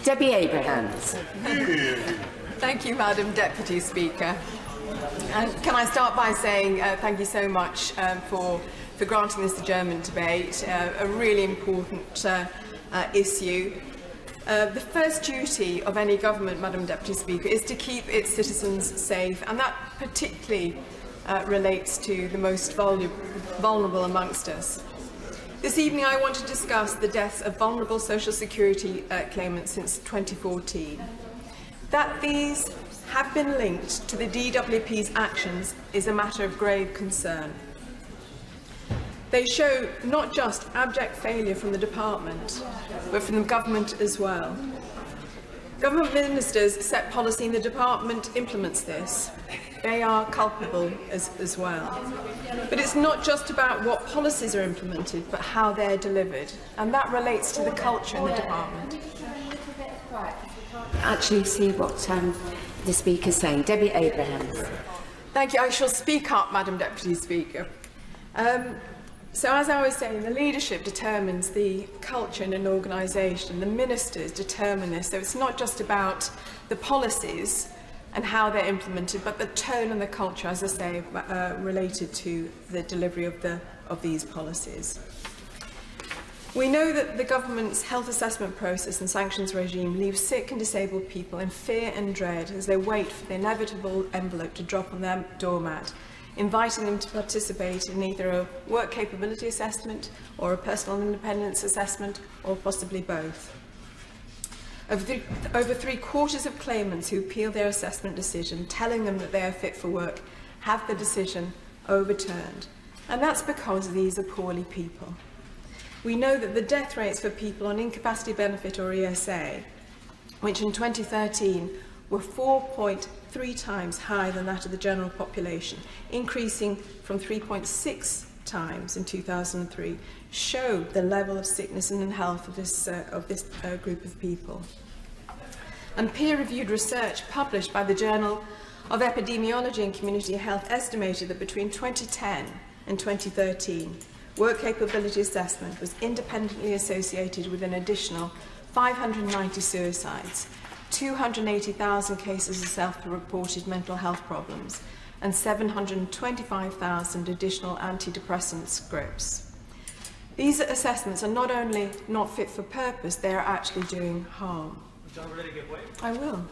Debbie Abrahams. Thank you, Madam Deputy Speaker. And can I start by saying thank you so much for granting this adjournment debate, a really important issue. The first duty of any government, Madam Deputy Speaker, is to keep its citizens safe, and that particularly relates to the most vulnerable amongst us. This evening I want to discuss the deaths of vulnerable social security claimants since 2014. That these have been linked to the DWP's actions is a matter of grave concern. They show not just abject failure from the department, but from the government as well. Government ministers set policy and the department implements this. They are culpable as well. But it's not just about what policies are implemented, but how they're delivered. And that relates to the culture in the department. Actually see what the Speaker's saying. Debbie Abrahams. Thank you. I shall speak up, Madam Deputy Speaker. So as I was saying, the leadership determines the culture in an organisation. The ministers determine this. So it's not just about the policies and how they're implemented, but the tone and the culture, as I say, related to the delivery of these policies. We know that the government's health assessment process and sanctions regime leaves sick and disabled people in fear and dread as they wait for the inevitable envelope to drop on their doormat, inviting them to participate in either a work capability assessment or a personal independence assessment, or possibly both. Over 3/4 of claimants who appeal their assessment decision, telling them that they are fit for work, have the decision overturned. And that's because these are poorly people. We know that the death rates for people on incapacity benefit or ESA, which in 2013 were 4.3 times higher than that of the general population, increasing from 3.6 times in 2003, show the level of sickness and health of this group of people. And peer-reviewed research published by the Journal of Epidemiology and Community Health estimated that between 2010 and 2013, work capability assessment was independently associated with an additional 590 suicides, 280,000 cases of self-reported mental health problems, and 725,000 additional antidepressant scripts. These assessments are not only not fit for purpose, they are actually doing harm. I will.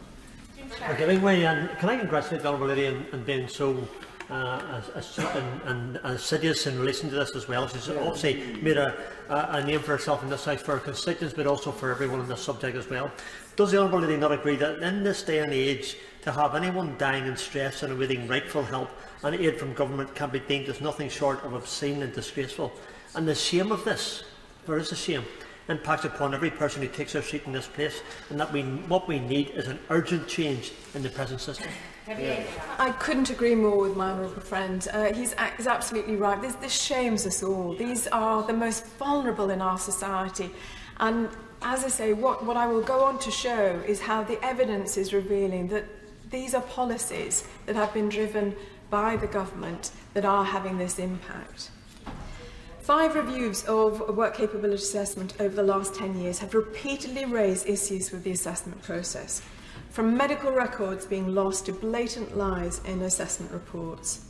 For giving way, and can I congratulate the Honourable Lady in being so assiduous in relation to this as well. She's obviously made a name for herself in this House, for her constituents, but also for everyone on this subject as well. Does the Honourable Lady not agree that in this day and age, to have anyone dying in stress and awaiting rightful help and aid from government can be deemed as nothing short of obscene and disgraceful? And the shame of this, there is a shame, impacts upon every person who takes their seat in this place, and that what we need is an urgent change in the present system. I couldn't agree more with my honourable friend. He's absolutely right. This shames us all. These are the most vulnerable in our society. And as I say, what I will go on to show is how the evidence is revealing that these are policies that have been driven by the government that are having this impact. 5 reviews of work capability assessment over the last 10 years have repeatedly raised issues with the assessment process, from medical records being lost to blatant lies in assessment reports.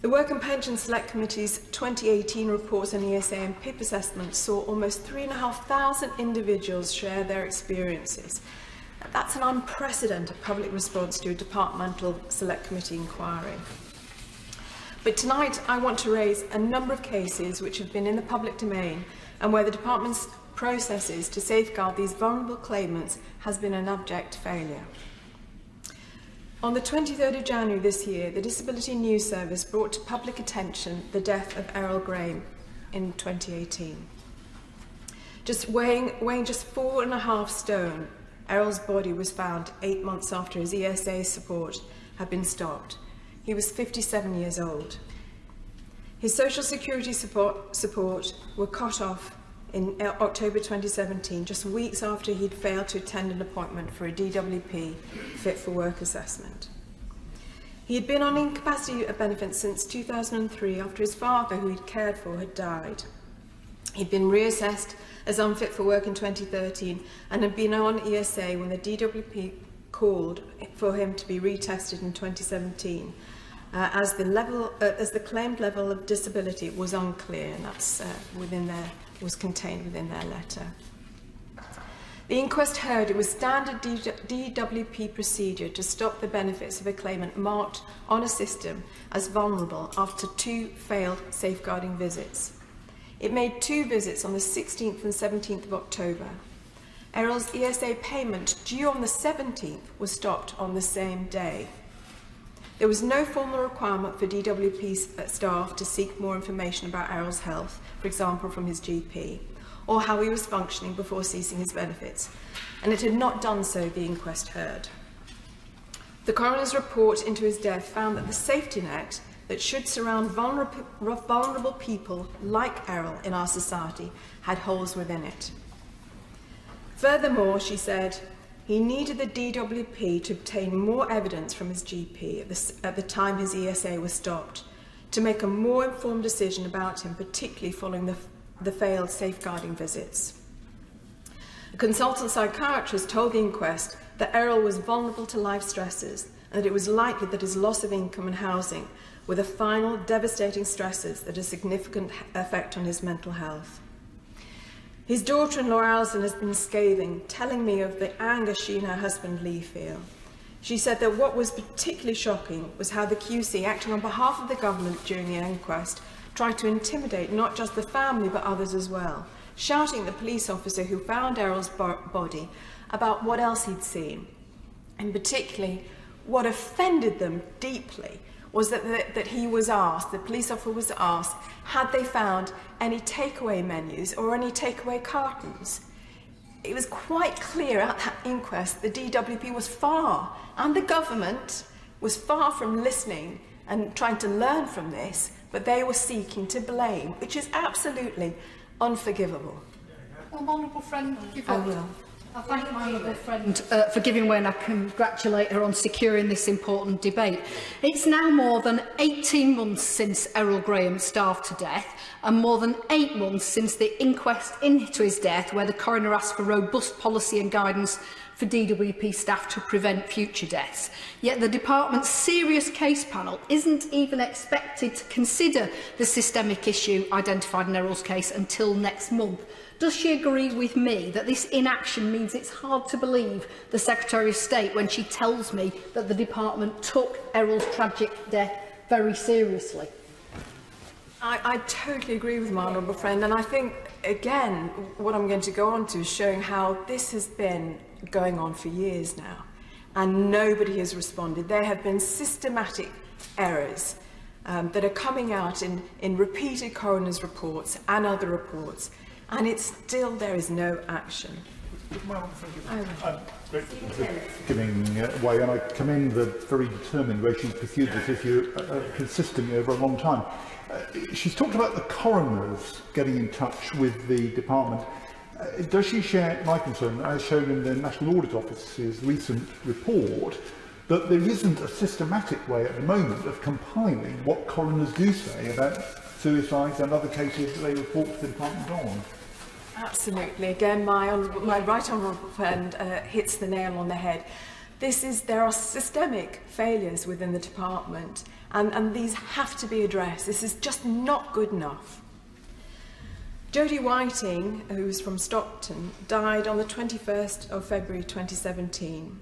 The Work and Pension Select Committee's 2018 reports on ESA and PIP assessments saw almost 3,500 individuals share their experiences. That's an unprecedented public response to a departmental Select Committee inquiry. But tonight I want to raise a number of cases which have been in the public domain and where the department's processes to safeguard these vulnerable claimants has been an abject failure. On the 23rd of January this year, the Disability News Service brought to public attention the death of Errol Graham in 2018. Weighing just 4.5 stone, Errol's body was found 8 months after his ESA support had been stopped. He was 57 years old. His social security support were cut off in October 2017, just weeks after he'd failed to attend an appointment for a DWP Fit for Work assessment. He had been on incapacity benefits since 2003 after his father, who he'd cared for, had died. He'd been reassessed as unfit for work in 2013 and had been on ESA when the DWP called for him to be retested in 2017 as the claimed level of disability was unclear, and that's was contained within their letter. The inquest heard it was standard DWP procedure to stop the benefits of a claimant marked on a system as vulnerable after 2 failed safeguarding visits. It made 2 visits on the 16th and 17th of October. Errol's ESA payment due on the 17th was stopped on the same day. There was no formal requirement for DWP staff to seek more information about Errol's health, for example from his GP, or how he was functioning before ceasing his benefits, and it had not done so, the inquest heard. The coroner's report into his death found that the safety net that should surround vulnerable people like Errol in our society had holes within it. Furthermore, she said, he needed the DWP to obtain more evidence from his GP at the time his ESA was stopped, to make a more informed decision about him, particularly following the failed safeguarding visits. A consultant psychiatrist told the inquest that Errol was vulnerable to life stresses and that it was likely that his loss of income and housing were the final devastating stresses that had a significant effect on his mental health. His daughter-in-law Alison has been scathing, telling me of the anger she and her husband Lee feel. She said that what was particularly shocking was how the QC, acting on behalf of the government during the inquest, tried to intimidate not just the family but others as well, shouting at the police officer who found Errol's body about what else he'd seen. And particularly, what offended them deeply was that he was asked, the police officer was asked, had they found any takeaway menus or any takeaway cartons. It was quite clear at that inquest the DWP was far, and the government was far from listening and trying to learn from this, but they were seeking to blame, which is absolutely unforgivable. Well, honourable friend, I will. I thank my honourable friend for giving way, and I congratulate her on securing this important debate. It's now more than 18 months since Errol Graham starved to death, and more than 8 months since the inquest into his death, where the coroner asked for robust policy and guidance for DWP staff to prevent future deaths. Yet the department's serious case panel isn't even expected to consider the systemic issue identified in Errol's case until next month. Does she agree with me that this inaction means it's hard to believe the Secretary of State when she tells me that the department took Errol's tragic death very seriously? I totally agree with my honourable friend, and I think, again, what I'm going to go on to is showing how this has been going on for years now, and nobody has responded. There have been systematic errors that are coming out in repeated coroner's reports and other reports, and it's still there is no action. I'm grateful for giving way, and I commend the very determined way she's pursued this issue consistently over a long time. She's talked about the coroners getting in touch with the department. Does she share my concern, as shown in the National Audit Office's recent report, that there isn't a systematic way at the moment of compiling what coroners do say about suicides and other cases that they report to the department on? Absolutely. Again, my right honourable friend hits the nail on the head. There are systemic failures within the department, and these have to be addressed. This is just not good enough. Jodie Whiting, who's from Stockton, died on the 21st of February 2017.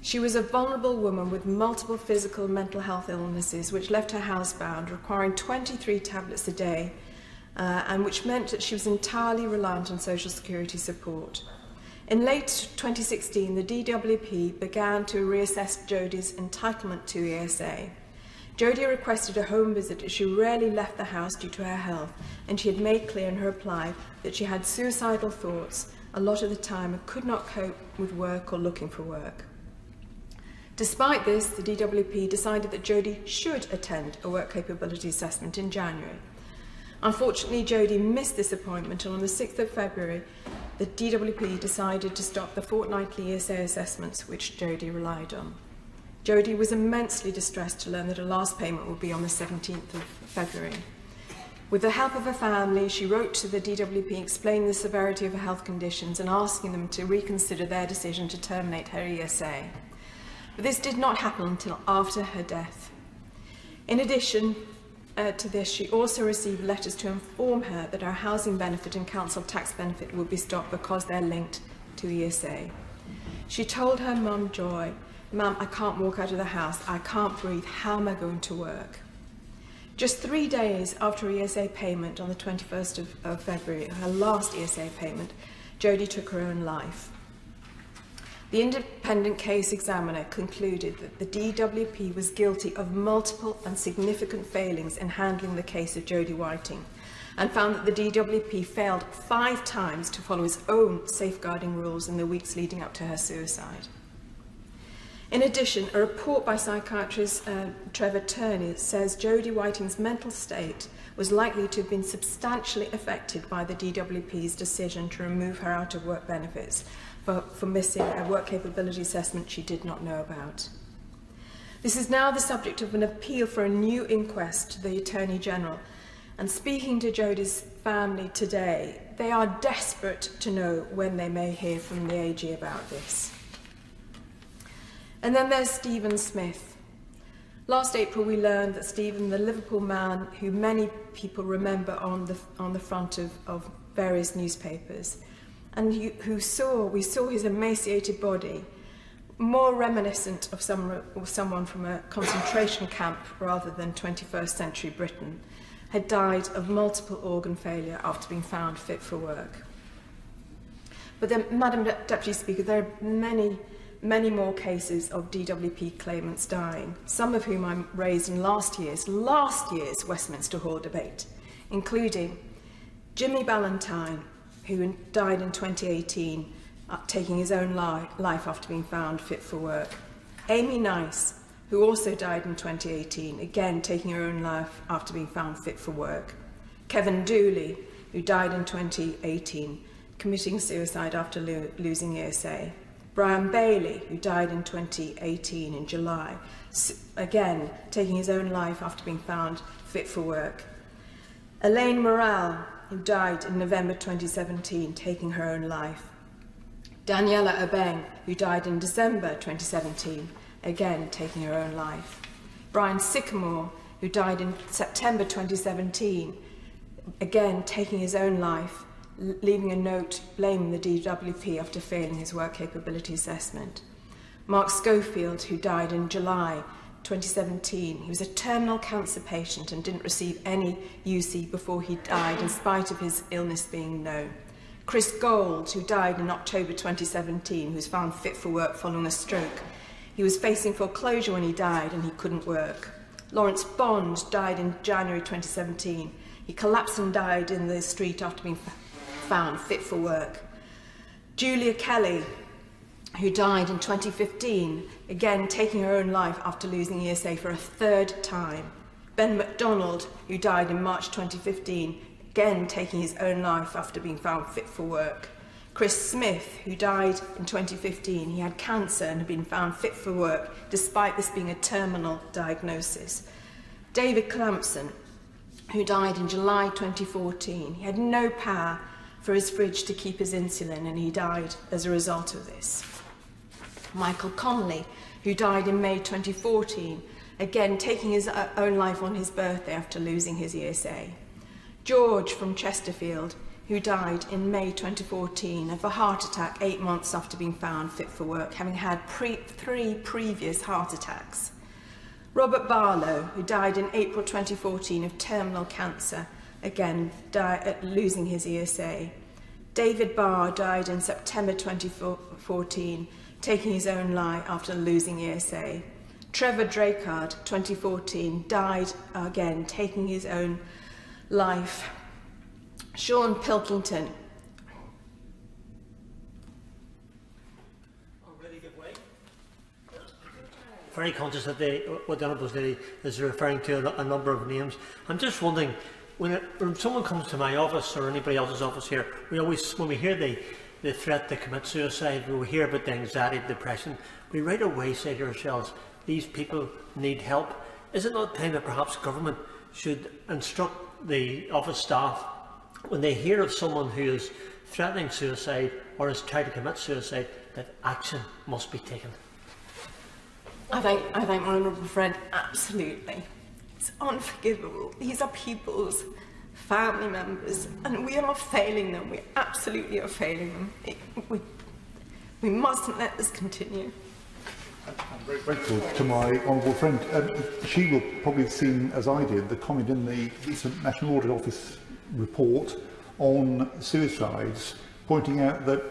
She was a vulnerable woman with multiple physical and mental health illnesses which left her housebound, requiring 23 tablets a day, and which meant that she was entirely reliant on social security support. In late 2016, the DWP began to reassess Jodie's entitlement to ESA. Jodie requested a home visit as she rarely left the house due to her health, and she had made clear in her reply that she had suicidal thoughts a lot of the time and could not cope with work or looking for work. Despite this, the DWP decided that Jodie should attend a work capability assessment in January. Unfortunately, Jodie missed this appointment, and on the 6th of February, the DWP decided to stop the fortnightly ESA assessments which Jodie relied on. Jodie was immensely distressed to learn that her last payment would be on the 17th of February. With the help of her family, she wrote to the DWP explaining the severity of her health conditions and asking them to reconsider their decision to terminate her ESA. But this did not happen until after her death. In addition to this, she also received letters to inform her that her housing benefit and council tax benefit would be stopped because they're linked to ESA. She told her mum, Joy, "Mum, I can't walk out of the house. I can't breathe. How am I going to work?" Just 3 days after her ESA payment on the 21st of February, her last ESA payment, Jodie took her own life. The independent case examiner concluded that the DWP was guilty of multiple and significant failings in handling the case of Jodie Whiting, and found that the DWP failed 5 times to follow its own safeguarding rules in the weeks leading up to her suicide. In addition, a report by psychiatrist Trevor Turney says Jodie Whiting's mental state was likely to have been substantially affected by the DWP's decision to remove her out of work benefits for missing a work capability assessment she did not know about. This is now the subject of an appeal for a new inquest to the Attorney General, and speaking to Jodie's family today, they are desperate to know when they may hear from the AG about this. And then there's Stephen Smith. Last April we learned that Stephen, the Liverpool man who many people remember on the front of various newspapers, and we saw his emaciated body, more reminiscent of someone from a concentration camp rather than 21st century Britain, had died of multiple organ failure after being found fit for work. But then, Madam Deputy Speaker, there are many more cases of DWP claimants dying, some of whom I raised in last year's Westminster Hall debate, including Jimmy Ballantyne, who died in 2018, taking his own life after being found fit for work, Amy Nice, who also died in 2018, again taking her own life after being found fit for work, Kevin Dooley, who died in 2018, committing suicide after losing ESA, Brian Bailey, who died in 2018 in July, again taking his own life after being found fit for work. Elaine Morrell, who died in November 2017, taking her own life. Daniela Obeng, who died in December 2017, again taking her own life. Brian Sycamore, who died in September 2017, again taking his own life, leaving a note blaming the DWP after failing his work capability assessment. Mark Schofield, who died in July 2017, he was a terminal cancer patient and didn't receive any UC before he died in spite of his illness being known. Chris Gold, who died in October 2017, who was found fit for work following a stroke. He was facing foreclosure when he died and he couldn't work. Lawrence Bond died in January 2017. He collapsed and died in the street after being found fit for work. Julia Kelly, who died in 2015, again taking her own life after losing ESA for a 3rd time. Ben MacDonald, who died in March 2015, again taking his own life after being found fit for work. Chris Smith, who died in 2015, he had cancer and had been found fit for work despite this being a terminal diagnosis. David Clampson, who died in July 2014, he had no power for his fridge to keep his insulin and he died as a result of this. Michael Connolly, who died in May 2014, again taking his own life on his birthday after losing his ESA. George from Chesterfield, who died in May 2014 of a heart attack 8 months after being found fit for work, having had 3 previous heart attacks. Robert Barlow, who died in April 2014 of terminal cancer, again losing his ESA. David Barr died in September 2014, taking his own life after losing ESA. Trevor Drakard, 2014, died again, taking his own life. Sean Pilkington. Very conscious that what the Honourable Lady is referring to a number of names. I'm just wondering, when someone comes to my office or anybody else's office here, when we hear the threat to commit suicide, when we hear about the anxiety, depression, we right away say to ourselves, these people need help. Is it not time that perhaps government should instruct the office staff, when they hear of someone who is threatening suicide or is trying to commit suicide, that action must be taken? I thank my honourable friend, absolutely. It's unforgivable. These are people's family members, and we are failing them. We absolutely are failing them. We mustn't let this continue. I'm very grateful to my honourable friend. She will probably have seen, as I did, the comment in the recent National Audit Office report on suicides, pointing out that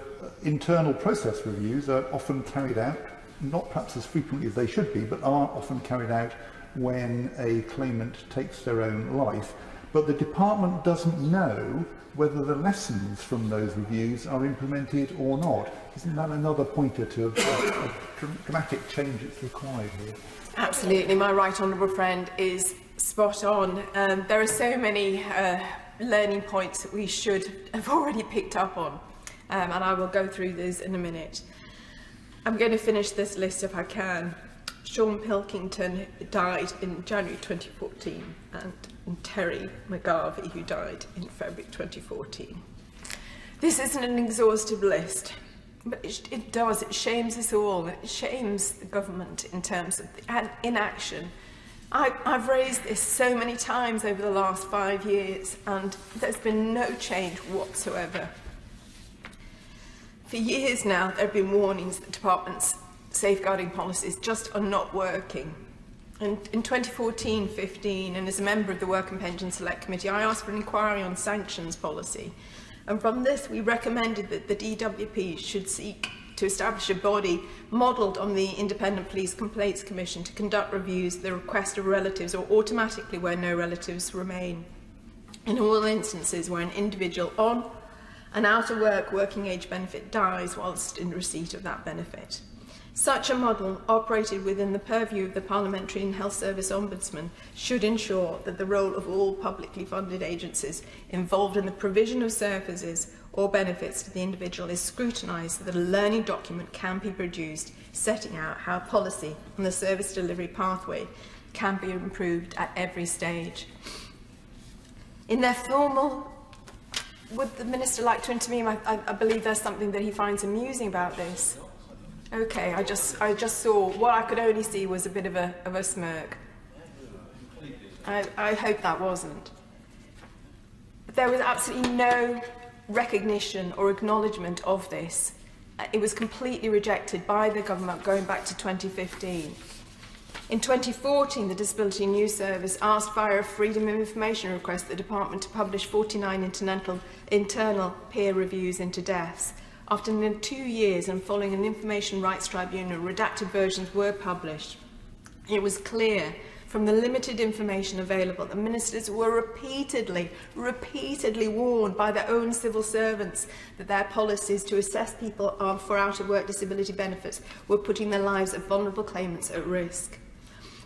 internal process reviews are often carried out, not perhaps as frequently as they should be, but are often carried out when a claimant takes their own life. But the department doesn't know whether the lessons from those reviews are implemented or not. Isn't that another pointer to a dramatic change that's required here? Absolutely, my right honourable friend is spot on. There are so many learning points that we should have already picked up on, and I will go through these in a minute. I'm going to finish this list if I can. Sean Pilkington died in January 2014, and Terry McGarvey, who died in February 2014. This isn't an exhaustive list, but it shames us all. It shames the government in terms of inaction. I've raised this so many times over the last 5 years, and there's been no change whatsoever. For years now, there have been warnings that the department's safeguarding policies just are not working. And in 2014-15, and as a member of the Work and Pension Select Committee, I asked for an inquiry on sanctions policy. And from this, we recommended that the DWP should seek to establish a body modelled on the Independent Police Complaints Commission to conduct reviews at the request of relatives or automatically where no relatives remain, in all instances where an individual on and out of work working age benefit dies whilst in receipt of that benefit. Such a model, operated within the purview of the Parliamentary and Health Service Ombudsman, should ensure that the role of all publicly funded agencies involved in the provision of services or benefits to the individual is scrutinised so that a learning document can be produced setting out how policy and the service delivery pathway can be improved at every stage. In their formal... Would the Minister like to intervene? I believe there's something that he finds amusing about this. Okay, I just saw, what I could only see was a bit of a smirk. I hope that wasn't. But there was absolutely no recognition or acknowledgement of this. It was completely rejected by the government going back to 2015. In 2014, the Disability News Service asked via a Freedom of Information request the Department to publish 49 internal peer reviews into deaths. After nearly 2 years and following an Information Rights Tribunal, redacted versions were published. It was clear from the limited information available that ministers were repeatedly warned by their own civil servants that their policies to assess people for out-of-work disability benefits were putting the lives of vulnerable claimants at risk.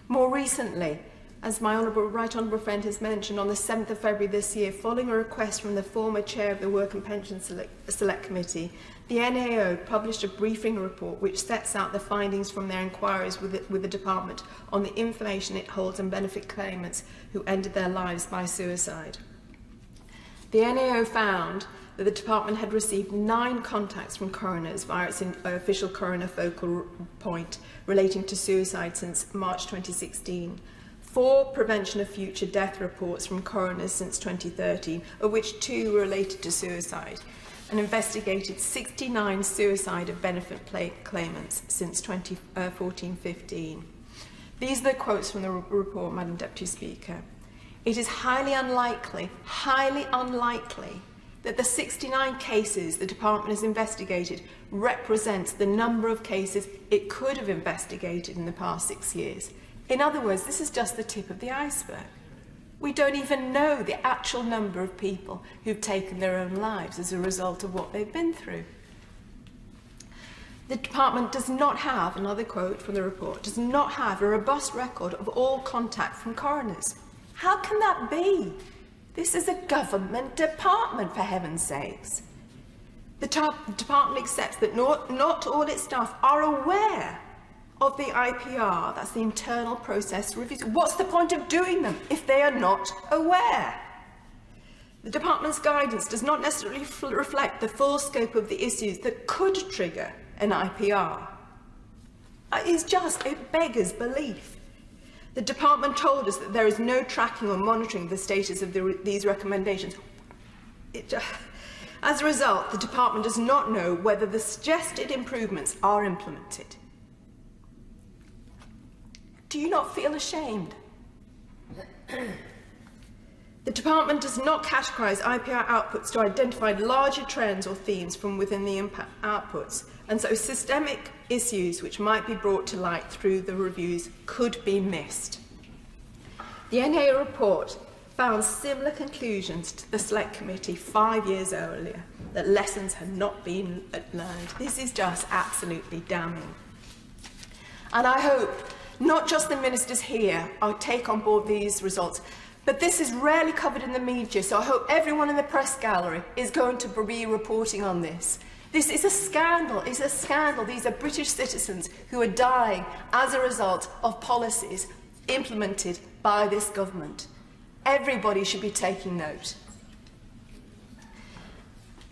More recently, as my right honourable friend has mentioned, on the 7th of February this year, following a request from the former chair of the Work and Pension Select Committee, the NAO published a briefing report which sets out the findings from their inquiries with the department on the information it holds on benefit claimants who ended their lives by suicide. The NAO found that the department had received 9 contacts from coroners via its official coroner focal point relating to suicide since March 2016. 4 prevention of future death reports from coroners since 2013, of which 2 were related to suicide, and investigated 69 suicide of benefit claimants since 2014-15. These are the quotes from the report, Madam Deputy Speaker. It is highly unlikely that the 69 cases the department has investigated represents the number of cases it could have investigated in the past 6 years. In other words, this is just the tip of the iceberg. We don't even know the actual number of people who've taken their own lives as a result of what they've been through. The department does not have, another quote from the report, does not have a robust record of all contact from coroners. How can that be? This is a government department, for heaven's sakes. The department accepts that not all its staff are aware of the IPR, that's the internal process reviews. What's the point of doing them if they are not aware? The Department's guidance does not necessarily reflect the full scope of the issues that could trigger an IPR. It beggars belief. The Department told us that there is no tracking or monitoring of the status of these recommendations. As a result, the Department does not know whether the suggested improvements are implemented. Do you not feel ashamed? The Department does not categorise IPR outputs to identify larger trends or themes from within the impact outputs, and so systemic issues which might be brought to light through the reviews could be missed. The NAO report found similar conclusions to the Select Committee 5 years earlier, that lessons had not been learned. This is just absolutely damning. And I hope not just the ministers here will take on board these results, but this is rarely covered in the media, so I hope everyone in the press gallery is going to be reporting on this. This is a scandal. It's a scandal. These are British citizens who are dying as a result of policies implemented by this government. Everybody should be taking note.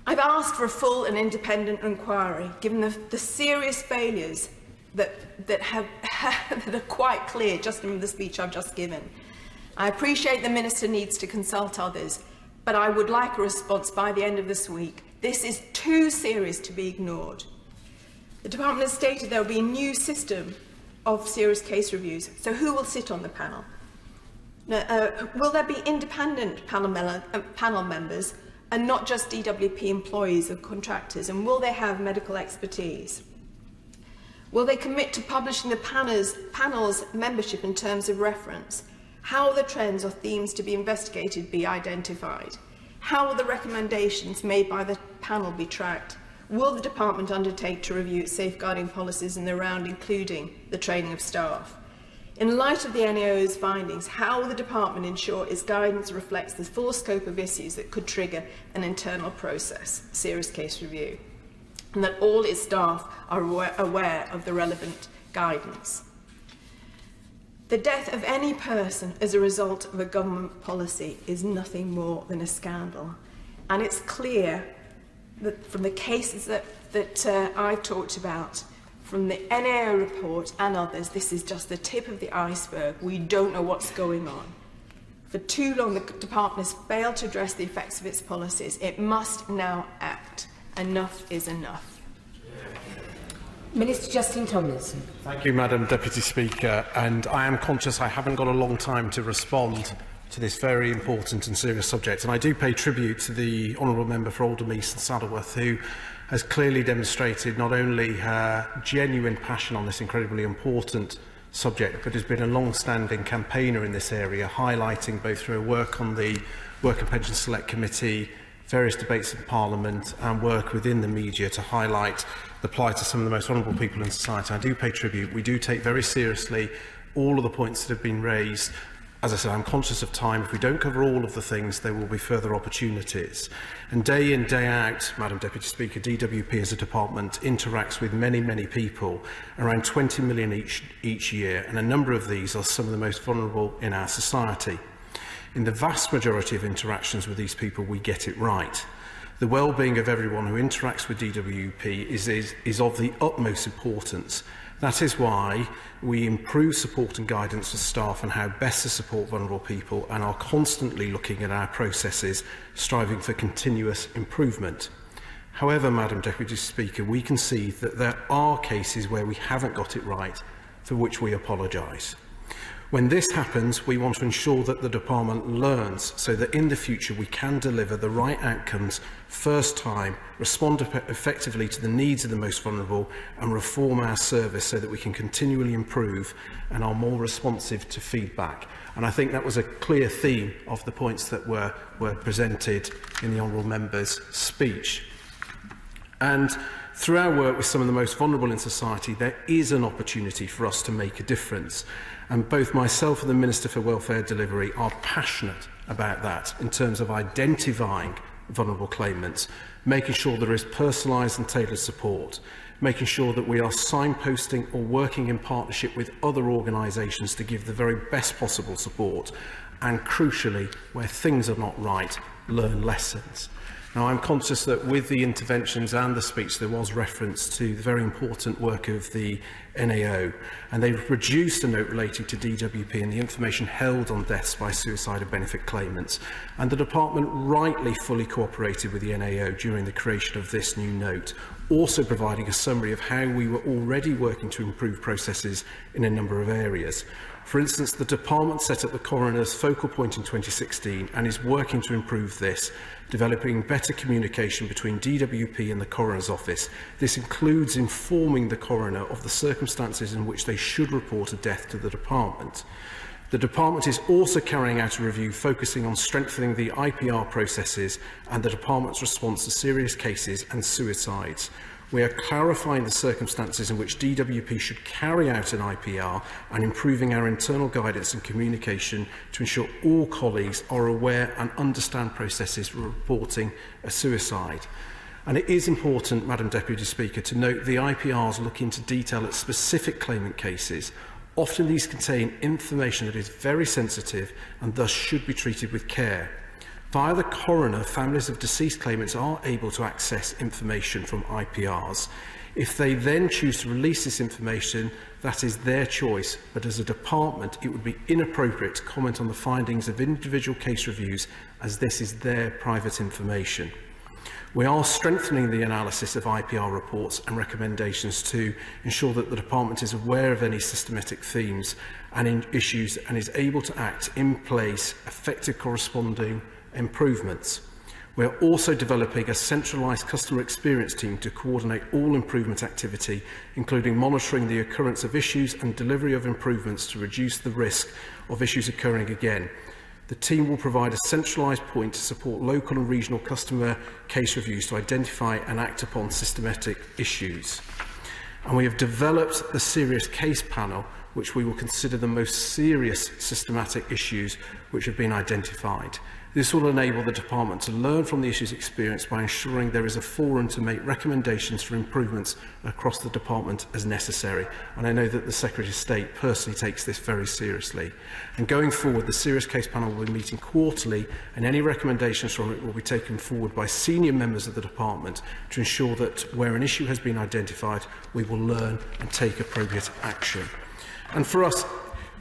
I've asked for a full and independent inquiry, given the serious failures that are quite clear just in the speech I've just given. I appreciate the Minister needs to consult others, but I would like a response by the end of this week. This is too serious to be ignored. The Department has stated there will be a new system of serious case reviews, so who will sit on the panel? Will there be independent panel members and not just DWP employees or contractors, and will they have medical expertise? Will they commit to publishing the panel's membership in terms of reference? How will the trends or themes to be investigated be identified? How will the recommendations made by the panel be tracked? Will the Department undertake to review its safeguarding policies in the round, including the training of staff? In light of the NAO's findings, how will the Department ensure its guidance reflects the full scope of issues that could trigger an internal process, serious case review, and that all its staff are aware of the relevant guidance? The death of any person as a result of a government policy is nothing more than a scandal. And it's clear that from the cases that I've talked about, from the NAO report and others, this is just the tip of the iceberg. We don't know what's going on. For too long, the Department has failed to address the effects of its policies. It must now act. Enough is enough. Minister Justin Tomlinson. Thank you, Madam Deputy Speaker. And I am conscious I haven't got a long time to respond to this very important and serious subject. And I do pay tribute to the Honourable Member for Oldham East and Saddleworth, who has clearly demonstrated not only her genuine passion on this incredibly important subject, but has been a long-standing campaigner in this area, highlighting both through her work on the Work and Pension Select Committee, various debates in Parliament and work within the media to highlight the plight of some of the most vulnerable people in society. I do pay tribute. We do take very seriously all of the points that have been raised. As I said, I'm conscious of time. If we don't cover all of the things, there will be further opportunities. And day in, day out, Madam Deputy Speaker, DWP as a department interacts with many, many people, around 20 million each year, and a number of these are some of the most vulnerable in our society. In the vast majority of interactions with these people, we get it right. The well-being of everyone who interacts with DWP is of the utmost importance. That is why we improve support and guidance for staff on how best to support vulnerable people and are constantly looking at our processes, striving for continuous improvement. However, Madam Deputy Speaker, we concede that there are cases where we haven't got it right, for which we apologise. When this happens, we want to ensure that the department learns so that in the future we can deliver the right outcomes first time, respond effectively to the needs of the most vulnerable and reform our service so that we can continually improve and are more responsive to feedback. And I think that was a clear theme of the points that were presented in the Honourable Member's speech. And through our work with some of the most vulnerable in society, there is an opportunity for us to make a difference. And both myself and the Minister for Welfare Delivery are passionate about that in terms of identifying vulnerable claimants, making sure there is personalised and tailored support, making sure that we are signposting or working in partnership with other organisations to give the very best possible support, and crucially, where things are not right, learn lessons. Now, I'm conscious that with the interventions and the speech, there was reference to the very important work of the NAO, and they've produced a note relating to DWP and the information held on deaths by suicide and benefit claimants. And the department rightly fully cooperated with the NAO during the creation of this new note, also providing a summary of how we were already working to improve processes in a number of areas. For instance, the department set up the coroner's focal point in 2016 and is working to improve this, developing better communication between DWP and the coroner's office. This includes informing the coroner of the circumstances in which they should report a death to the department. The department is also carrying out a review focusing on strengthening the IPR processes and the department's response to serious cases and suicides. We are clarifying the circumstances in which DWP should carry out an IPR and improving our internal guidance and communication to ensure all colleagues are aware and understand processes for reporting a suicide. And it is important, Madam Deputy Speaker, to note the IPRs look into detail at specific claimant cases. Often these contain information that is very sensitive and thus should be treated with care. Via the coroner, families of deceased claimants are able to access information from IPRs. If they then choose to release this information, that is their choice, but as a department, it would be inappropriate to comment on the findings of individual case reviews, as this is their private information. We are strengthening the analysis of IPR reports and recommendations to ensure that the department is aware of any systematic themes and issues and is able to act in place effective corresponding improvements. We are also developing a centralised customer experience team to coordinate all improvement activity, including monitoring the occurrence of issues and delivery of improvements to reduce the risk of issues occurring again. The team will provide a centralised point to support local and regional customer case reviews to identify and act upon systematic issues. And we have developed the serious case panel, which we will consider the most serious systematic issues which have been identified. This will enable the department to learn from the issues experienced by ensuring there is a forum to make recommendations for improvements across the department as necessary. And I know that the Secretary of State personally takes this very seriously. And going forward, the Serious Case Panel will be meeting quarterly, and any recommendations from it will be taken forward by senior members of the department to ensure that where an issue has been identified, we will learn and take appropriate action. And for us,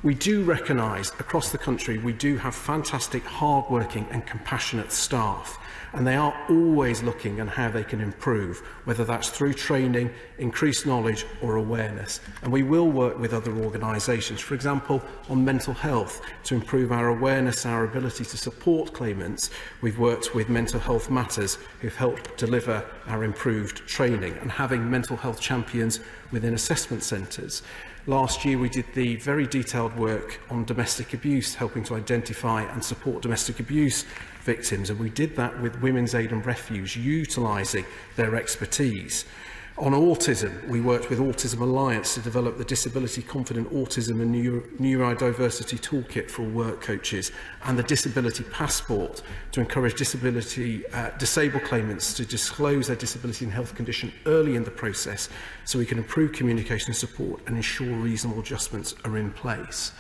we do recognise across the country we do have fantastic, hard-working and compassionate staff, and they are always looking at how they can improve, whether that's through training, increased knowledge or awareness. And we will work with other organisations, for example, on mental health, to improve our awareness, our ability to support claimants. We've worked with Mental Health Matters, who've helped deliver our improved training, and having mental health champions within assessment centres. Last year, we did the very detailed work on domestic abuse, helping to identify and support domestic abuse victims, and we did that with Women's Aid and Refuge, utilising their expertise. On autism, we worked with Autism Alliance to develop the Disability Confident Autism and Neurodiversity Toolkit for work coaches, and the Disability Passport to encourage disabled claimants to disclose their disability and health condition early in the process, so we can improve communication support and ensure reasonable adjustments are in place.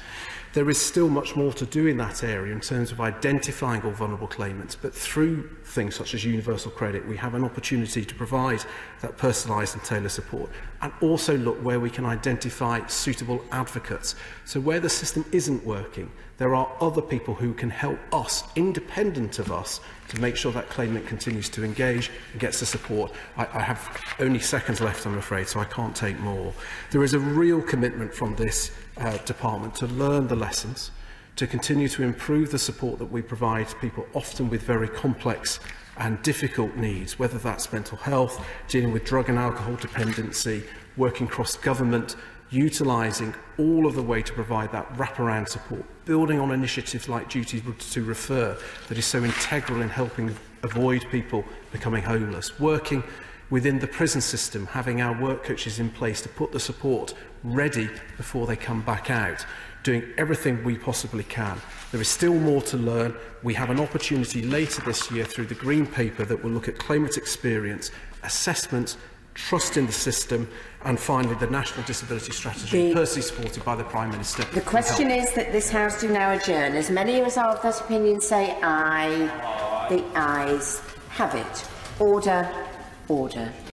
There is still much more to do in that area in terms of identifying all vulnerable claimants, but through things such as universal credit, we have an opportunity to provide that personalised and tailored support, and also look where we can identify suitable advocates. So where the system isn't working, there are other people who can help us, independent of us, to make sure that claimant continues to engage and gets the support. I have only seconds left, I'm afraid, so I can't take more. There is a real commitment from this department to learn the lessons, to continue to improve the support that we provide to people often with very complex and difficult needs, whether that's mental health, dealing with drug and alcohol dependency, working cross-government, utilising all of the way to provide that wraparound support, building on initiatives like Duty to Refer that is so integral in helping avoid people becoming homeless, working within the prison system, having our work coaches in place to put the support ready before they come back out, doing everything we possibly can. There is still more to learn. We have an opportunity later this year through the Green Paper that will look at claimant experience, assessment, trust in the system, and finally the National Disability Strategy, personally supported by the Prime Minister. The question is that this House do now adjourn. As many of us are of that opinion say aye. The ayes have it. Order. Order.